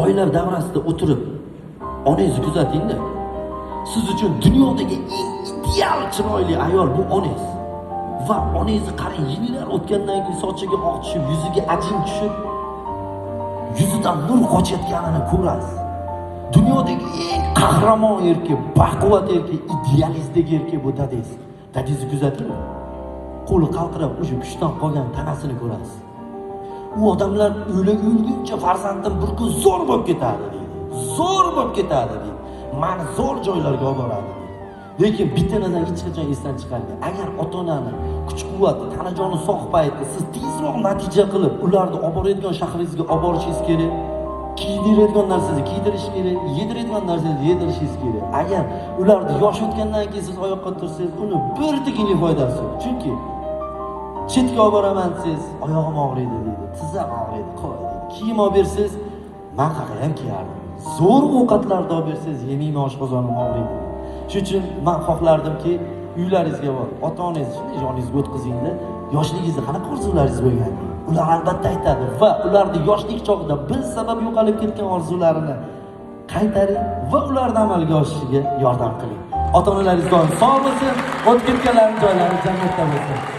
oila davrasida o'tirib onangizni kuzatingda. Siz uchun dunyodagi eng ideal chiroyli ayol bu onangiz. Va onangizni qarang, yillar o'tgandan keyin sochiga oq tushib, yuziga ajin tushib, yuzidan nur qochayotganini ko'rasiz. Dunyodagi eng qahramon erkak, baquvvat erkak, idealistdagi erkak bu dadingiz. Dadingizni kuzating. Qo'li qaltirab o'sha kuchdan qolgan tanasini ko'rasiz. U odamlar o'lguncha farzandim bir kun zo'r bo'lib ketadi deydi. Zo'r bo'lib ketadi deydi. Meni zo'r joylarga olib boradi. Lekin bitta narsa hech qachon esdan chiqarmang. Agar ota-onani kuch-quvvati, tanajoni sog' paytda siz tezroq natija qilib, ularni olib boradigan shahringizga olib borishingiz kerak. Kiydiradigan narsangizni kiydirish kerak, yediradigan narsangizni yedirishingiz kerak. Agar ularni yosh o'tgandan keyin siz oyoqqa tursangiz, uni bir tiginlik foydasi yo'q. Chunki chetga olib boraman desangiz, oyog'im og'riydi deydi, tizzam og'riydi, qo'y deydi. Kiyim olib bersangiz, men qaqayam kiyardim. Zo'r ovqatlarni olib bersangiz, yemayman, oshqozonim og'riydi. Shuning uchun men xohlardimki, uylaringizga borib, ota-onangizni shunday joningizga o'tkazinglar. Yoshligingizda qanaqa orzularingiz bo'lgan? Ular albatta aytadi va ularning yoshlik chog'ida biz sabab yo'qolib ketgan orzularini qaytaring va ularni amalga oshishiga yordam qiling. Ota-onalaringiz doim sog' bo'lsin, o'tib ketganlarning joylari jannatda bo'lsin.